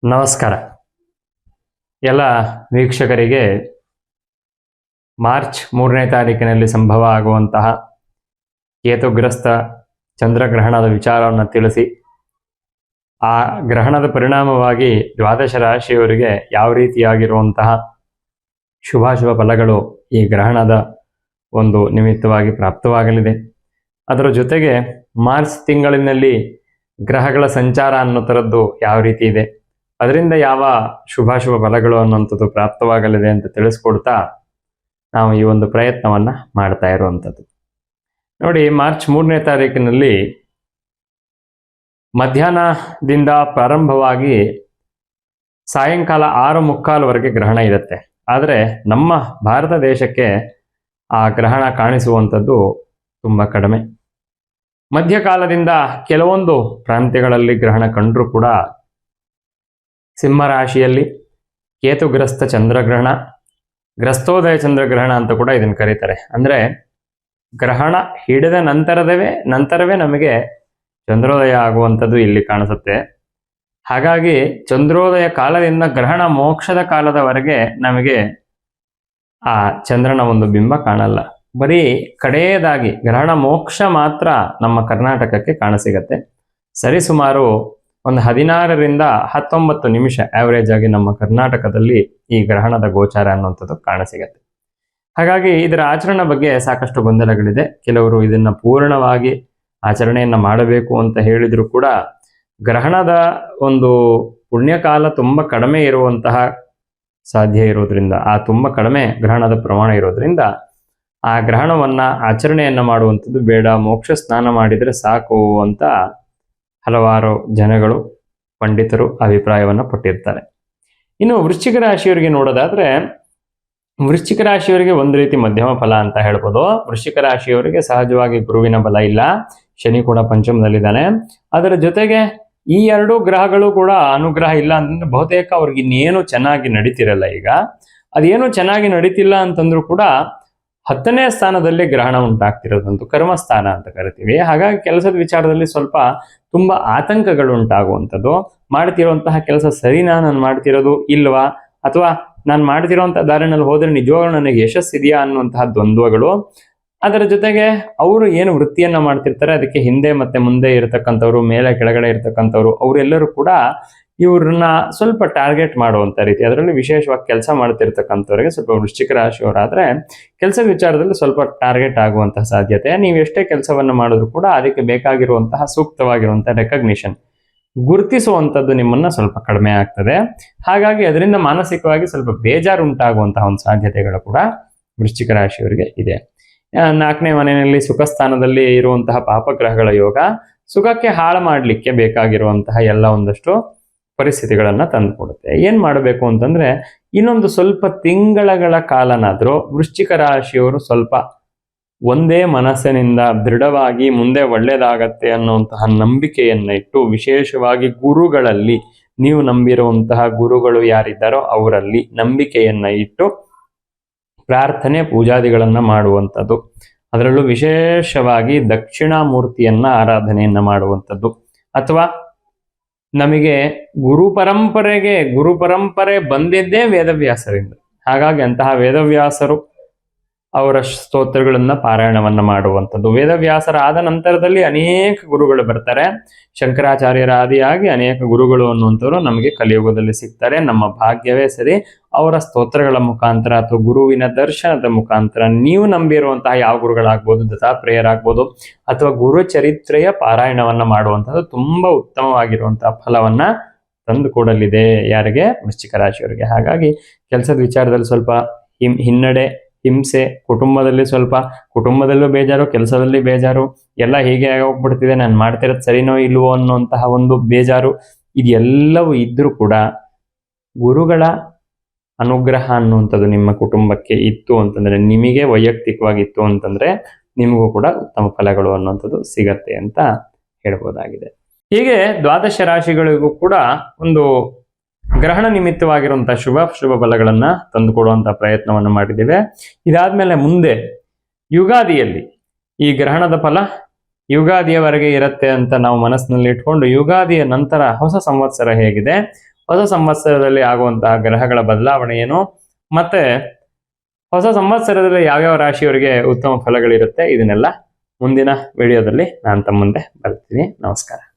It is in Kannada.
ನಮಸ್ಕಾರ ಎಲ್ಲ ವೀಕ್ಷಕರಿಗೆ ಮಾರ್ಚ್ 3ನೇ ತಾರೀಕಿನಲ್ಲಿ ಸಂಭವ ಆಗುವಂತಹ ಕೇತುಗ್ರಸ್ತ ಚಂದ್ರಗ್ರಹಣದ ವಿಚಾರವನ್ನು ತಿಳಿಸಿ ಆ ಗ್ರಹಣದ ಪರಿಣಾಮವಾಗಿ ದ್ವಾದಶ ರಾಶಿಯವರಿಗೆ ಯಾವ ರೀತಿಯಾಗಿರುವಂತಹ ಶುಭಾಶುಭ ಫಲಗಳು ಈ ಗ್ರಹಣದ ಒಂದು ನಿಮಿತ್ತವಾಗಿ ಪ್ರಾಪ್ತವಾಗಲಿದೆ. ಅದರ ಜೊತೆಗೆ ಮಾರ್ಚ್ ತಿಂಗಳಿನಲ್ಲಿ ಗ್ರಹಗಳ ಸಂಚಾರ ಅನ್ನೋ ಥರದ್ದು ಯಾವ ರೀತಿ ಇದೆ, ಅದರಿಂದ ಯಾವ ಶುಭಾಶುಭ ಫಲಗಳು ಅನ್ನುವಂಥದ್ದು ಪ್ರಾಪ್ತವಾಗಲಿದೆ ಅಂತ ತಿಳಿಸ್ಕೊಡ್ತಾ ನಾವು ಈ ಒಂದು ಪ್ರಯತ್ನವನ್ನು ಮಾಡ್ತಾ ಇರುವಂಥದ್ದು. ನೋಡಿ, ಮಾರ್ಚ್ 3ನೇ ತಾರೀಕಿನಲ್ಲಿ ಮಧ್ಯಾಹ್ನದಿಂದ ಪ್ರಾರಂಭವಾಗಿ ಸಾಯಂಕಾಲ 6:45ವರೆಗೆ ಗ್ರಹಣ ಇರುತ್ತೆ. ಆದರೆ ನಮ್ಮ ಭಾರತ ದೇಶಕ್ಕೆ ಆ ಗ್ರಹಣ ಕಾಣಿಸುವಂಥದ್ದು ತುಂಬ ಕಡಿಮೆ. ಮಧ್ಯಕಾಲದಿಂದ ಕೆಲವೊಂದು ಪ್ರಾಂತ್ಯಗಳಲ್ಲಿ ಗ್ರಹಣ ಕಂಡರೂ ಕೂಡ ಸಿಂಹರಾಶಿಯಲ್ಲಿ ಕೇತುಗ್ರಸ್ತ ಚಂದ್ರಗ್ರಹಣ, ಗ್ರಸ್ತೋದಯ ಚಂದ್ರಗ್ರಹಣ ಅಂತ ಕೂಡ ಇದನ್ನು ಕರೀತಾರೆ. ಅಂದರೆ ಗ್ರಹಣ ಹಿಡಿದ ನಂತರವೇ ನಮಗೆ ಚಂದ್ರೋದಯ ಆಗುವಂಥದ್ದು ಇಲ್ಲಿ ಕಾಣಿಸುತ್ತೆ. ಹಾಗಾಗಿ ಚಂದ್ರೋದಯ ಕಾಲದಿಂದ ಗ್ರಹಣ ಮೋಕ್ಷದ ಕಾಲದವರೆಗೆ ನಮಗೆ ಆ ಚಂದ್ರನ ಒಂದು ಬಿಂಬ ಕಾಣಲ್ಲ. ಬರೀ ಕಡೆಯದಾಗಿ ಗ್ರಹಣ ಮೋಕ್ಷ ಮಾತ್ರ ನಮ್ಮ ಕರ್ನಾಟಕಕ್ಕೆ ಕಾಣಸಿಗತ್ತೆ. ಸರಿಸುಮಾರು ಒಂದು 16ರಿಂದ 19 ನಿಮಿಷ ಆವರೇಜ್ ಆಗಿ ನಮ್ಮ ಕರ್ನಾಟಕದಲ್ಲಿ ಈ ಗ್ರಹಣದ ಗೋಚಾರ ಅನ್ನುವಂಥದ್ದು ಕಾಣಸಿಗತ್ತೆ. ಹಾಗಾಗಿ ಇದರ ಆಚರಣೆ ಬಗ್ಗೆ ಸಾಕಷ್ಟು ಗೊಂದಲಗಳಿದೆ. ಕೆಲವರು ಇದನ್ನು ಪೂರ್ಣವಾಗಿ ಆಚರಣೆಯನ್ನು ಮಾಡಬೇಕು ಅಂತ ಹೇಳಿದ್ರು ಕೂಡ ಗ್ರಹಣದ ಒಂದು ಪುಣ್ಯಕಾಲ ತುಂಬ ಕಡಿಮೆ ಇರುವಂತಹ ಸಾಧ್ಯ ಇರೋದ್ರಿಂದ, ತುಂಬ ಕಡಿಮೆ ಗ್ರಹಣದ ಪ್ರಮಾಣ ಇರೋದ್ರಿಂದ ಆ ಗ್ರಹಣವನ್ನು ಆಚರಣೆಯನ್ನು ಮಾಡುವಂಥದ್ದು ಬೇಡ, ಮೋಕ್ಷ ಸ್ನಾನ ಮಾಡಿದರೆ ಸಾಕು ಅಂತ ಹಲವಾರು ಜನಗಳು, ಪಂಡಿತರು ಅಭಿಪ್ರಾಯವನ್ನು ಪಟ್ಟಿರ್ತಾರೆ. ಇನ್ನು ವೃಶ್ಚಿಕ ರಾಶಿಯವರಿಗೆ ನೋಡೋದಾದ್ರೆ, ವೃಶ್ಚಿಕ ರಾಶಿಯವರಿಗೆ ಒಂದು ರೀತಿ ಮಧ್ಯಮ ಫಲ ಅಂತ ಹೇಳ್ಬೋದು. ವೃಶ್ಚಿಕ ರಾಶಿಯವರಿಗೆ ಸಹಜವಾಗಿ ಗುರುವಿನ ಬಲ ಇಲ್ಲ, ಶನಿ ಕೂಡ ಪಂಚಮದಲ್ಲಿದ್ದಾನೆ. ಅದರ ಜೊತೆಗೆ ಈ ಎರಡೂ ಗ್ರಹಗಳು ಕೂಡ ಅನುಗ್ರಹ ಇಲ್ಲ ಅಂತಂದ್ರೆ ಬಹುತೇಕ ಅವ್ರಿಗೆ ಇನ್ನೇನು ಚೆನ್ನಾಗಿ ನಡೀತಿರಲ್ಲ. ಈಗ ಅದೇನು ಚೆನ್ನಾಗಿ ನಡೀತಿಲ್ಲ ಅಂತಂದ್ರೂ ಕೂಡ 10ನೇ ಸ್ಥಾನದಲ್ಲಿ ಗ್ರಹಣ ಉಂಟಾಗ್ತಿರೋದಂತೂ ಕರ್ಮಸ್ಥಾನ ಅಂತ ಕರಿತೀವಿ. ಹಾಗಾಗಿ ಕೆಲಸದ ವಿಚಾರದಲ್ಲಿ ಸ್ವಲ್ಪ ತುಂಬಾ ಆತಂಕಗಳು ಉಂಟಾಗುವಂಥದ್ದು. ಮಾಡ್ತಿರುವಂತಹ ಕೆಲಸ ಸರಿನಾ, ನಾನು ಮಾಡ್ತಿರೋದು ಇಲ್ವಾ, ಅಥವಾ ನಾನು ಮಾಡ್ತಿರೋಂಥ ದಾರಿನಲ್ಲಿ ಹೋದ್ರೆ ನಿಜವಾಗ್ಲೂ ನನಗೆ ಯಶಸ್ಸಿದೆಯಾ ಅನ್ನುವಂತಹ ದ್ವಂದ್ವಗಳು. ಅದರ ಜೊತೆಗೆ ಅವರು ಏನು ವೃತ್ತಿಯನ್ನ ಮಾಡ್ತಿರ್ತಾರೆ ಅದಕ್ಕೆ ಹಿಂದೆ ಮತ್ತೆ ಮುಂದೆ ಇರತಕ್ಕಂಥವ್ರು, ಮೇಲೆ ಕೆಳಗಡೆ ಇರತಕ್ಕಂಥವ್ರು, ಅವರೆಲ್ಲರೂ ಕೂಡ ಇವ್ರನ್ನ ಸ್ವಲ್ಪ ಟಾರ್ಗೆಟ್ ಮಾಡುವಂಥ ರೀತಿ, ಅದರಲ್ಲಿ ವಿಶೇಷವಾಗಿ ಕೆಲಸ ಮಾಡ್ತಿರ್ತಕ್ಕಂಥವ್ರಿಗೆ ಸ್ವಲ್ಪ ವೃಶ್ಚಿಕ ರಾಶಿಯವರಾದ್ರೆ ಕೆಲಸದ ವಿಚಾರದಲ್ಲಿ ಸ್ವಲ್ಪ ಟಾರ್ಗೆಟ್ ಆಗುವಂತಹ ಸಾಧ್ಯತೆ. ನೀವು ಎಷ್ಟೇ ಕೆಲಸವನ್ನು ಮಾಡಿದ್ರು ಕೂಡ ಅದಕ್ಕೆ ಬೇಕಾಗಿರುವಂತಹ ಸೂಕ್ತವಾಗಿರುವಂತಹ ರೆಕಗ್ನಿಷನ್, ಗುರುತಿಸುವಂಥದ್ದು ನಿಮ್ಮನ್ನ ಸ್ವಲ್ಪ ಕಡಿಮೆ ಆಗ್ತದೆ. ಹಾಗಾಗಿ ಅದರಿಂದ ಮಾನಸಿಕವಾಗಿ ಸ್ವಲ್ಪ ಬೇಜಾರು ಉಂಟಾಗುವಂತಹ ಒಂದು ಸಾಧ್ಯತೆಗಳು ಕೂಡ ವೃಶ್ಚಿಕ ರಾಶಿಯವರಿಗೆ ಇದೆ. 4ನೇ ಮನೆಯಲ್ಲಿ ಸುಖ ಸ್ಥಾನದಲ್ಲಿ ಇರುವಂತಹ ಪಾಪಗ್ರಹಗಳ ಯೋಗ ಸುಖಕ್ಕೆ ಹಾಳು ಮಾಡಲಿಕ್ಕೆ ಬೇಕಾಗಿರುವಂತಹ ಎಲ್ಲ ಒಂದಷ್ಟು ಪರಿಸ್ಥಿತಿಗಳನ್ನ ತಂದುಕೊಡುತ್ತೆ. ಏನ್ ಮಾಡಬೇಕು ಅಂತಂದ್ರೆ, ಇನ್ನೊಂದು ಸ್ವಲ್ಪ ತಿಂಗಳ ಕಾಲನಾದ್ರೂ ವೃಶ್ಚಿಕ ರಾಶಿಯವರು ಸ್ವಲ್ಪ ಒಂದೇ ಮನಸ್ಸಿನಿಂದ ದೃಢವಾಗಿ ಮುಂದೆ ಒಳ್ಳೇದಾಗತ್ತೆ ಅನ್ನುವಂತಹ ನಂಬಿಕೆಯನ್ನ ಇಟ್ಟು, ವಿಶೇಷವಾಗಿ ಗುರುಗಳಲ್ಲಿ, ನೀವು ನಂಬಿರುವಂತಹ ಗುರುಗಳು ಯಾರಿದ್ದಾರೋ ಅವರಲ್ಲಿ ನಂಬಿಕೆಯನ್ನ ಇಟ್ಟು ಪ್ರಾರ್ಥನೆ ಪೂಜಾದಿಗಳನ್ನ ಮಾಡುವಂಥದ್ದು. ಅದರಲ್ಲೂ ವಿಶೇಷವಾಗಿ ದಕ್ಷಿಣಾಮೂರ್ತಿಯನ್ನ ಆರಾಧನೆಯನ್ನ ಮಾಡುವಂಥದ್ದು. ಅಥವಾ ನಮಗೆ ಗುರು ಪರಂಪರೆ ಬಂದಿದ್ದೇ ವೇದವ್ಯಾಸರಿಂದ. ಹಾಗಾಗಿ ಅಂತಹ ವೇದವ್ಯಾಸರು ಅವರ ಸ್ತೋತ್ರಗಳನ್ನ ಪಾರಾಯಣವನ್ನ ಮಾಡುವಂಥದ್ದು. ವೇದವ್ಯಾಸರ ಆದ ನಂತರದಲ್ಲಿ ಅನೇಕ ಗುರುಗಳು ಬರ್ತಾರೆ. ಶಂಕರಾಚಾರ್ಯರ ಆದಿಯಾಗಿ ಅನೇಕ ಗುರುಗಳು ಅನ್ನುವಂಥವ್ರು ನಮಗೆ ಕಲಿಯುಗದಲ್ಲಿ ಸಿಗ್ತಾರೆ. ನಮ್ಮ ಭಾಗ್ಯವೇ ಸರಿ. ಅವರ ಸ್ತೋತ್ರಗಳ ಮುಖಾಂತರ ಅಥವಾ ಗುರುವಿನ ದರ್ಶನದ ಮುಖಾಂತರ ನೀವು ನಂಬಿರುವಂತಹ ಯಾವ ಗುರುಗಳಾಗ್ಬೋದು, ದತ್ತಾತ್ರೇಯರಾಗ್ಬೋದು, ಅಥವಾ ಗುರು ಚರಿತ್ರೆಯ ಪಾರಾಯಣವನ್ನ ಮಾಡುವಂಥದ್ದು ತುಂಬಾ ಉತ್ತಮವಾಗಿರುವಂತಹ ಫಲವನ್ನ ತಂದು ಕೊಡಲಿದೆ. ಯಾರಿಗೆ? ವೃಶ್ಚಿಕ ರಾಶಿಯವರಿಗೆ. ಹಾಗಾಗಿ ಕೆಲಸದ ವಿಚಾರದಲ್ಲಿ ಸ್ವಲ್ಪ ಹಿನ್ನಡೆ, ಹಿಂಸೆ, ಕುಟುಂಬದಲ್ಲೂ ಬೇಜಾರು, ಕೆಲಸದಲ್ಲಿ ಬೇಜಾರು, ಎಲ್ಲ ಹೀಗೆ ಹೋಗ್ಬಿಡ್ತಿದೆ, ನಾನು ಮಾಡ್ತಿರೋದು ಸರಿನೋ ಇಲ್ವೋ ಅನ್ನುವಂತಹ ಒಂದು ಬೇಜಾರು, ಇದೆಲ್ಲವೂ ಇದ್ರೂ ಕೂಡ ಗುರುಗಳ ಅನುಗ್ರಹ ಅನ್ನುವಂಥದ್ದು ನಿಮ್ಮ ಕುಟುಂಬಕ್ಕೆ ಇತ್ತು ಅಂತಂದ್ರೆ, ನಿಮಗೆ ವೈಯಕ್ತಿಕವಾಗಿತ್ತು ಅಂತಂದ್ರೆ ನಿಮಗೂ ಕೂಡ ಉತ್ತಮ ಫಲಗಳು ಅನ್ನುವಂಥದ್ದು ಸಿಗತ್ತೆ ಅಂತ ಹೇಳ್ಬೋದಾಗಿದೆ. ಹೀಗೆ ದ್ವಾದಶ ರಾಶಿಗಳಿಗೂ ಕೂಡ ಒಂದು ಗ್ರಹಣ ನಿಮಿತ್ತವಾಗಿರುವಂತಹ ಶುಭ ಫಲಗಳನ್ನ ತಂದುಕೊಡುವಂತಹ ಪ್ರಯತ್ನವನ್ನು ಮಾಡಿದ್ದೇವೆ. ಇದಾದ್ಮೇಲೆ ಮುಂದೆ ಯುಗಾದಿಯಲ್ಲಿ ಈ ಗ್ರಹಣದ ಫಲ ಯುಗಾದಿಯವರೆಗೆ ಇರುತ್ತೆ ಅಂತ ನಾವು ಮನಸ್ಸಿನಲ್ಲಿ ಇಟ್ಕೊಂಡು ಯುಗಾದಿಯ ನಂತರ ಹೊಸ ಸಂವತ್ಸರ ಹೇಗಿದೆ, ಹೊಸ ಸಂವತ್ಸರದಲ್ಲಿ ಆಗುವಂತಹ ಗ್ರಹಗಳ ಬದಲಾವಣೆ ಏನು, ಮತ್ತೆ ಹೊಸ ಸಂವತ್ಸರದಲ್ಲಿ ಯಾವ್ಯಾವ ರಾಶಿಯವರಿಗೆ ಉತ್ತಮ ಫಲಗಳಿರುತ್ತೆ, ಇದನ್ನೆಲ್ಲ ಮುಂದಿನ ವಿಡಿಯೋದಲ್ಲಿ ನಾನು ತಮ್ಮ ಮುಂದೆ ಬರ್ತೀನಿ. ನಮಸ್ಕಾರ.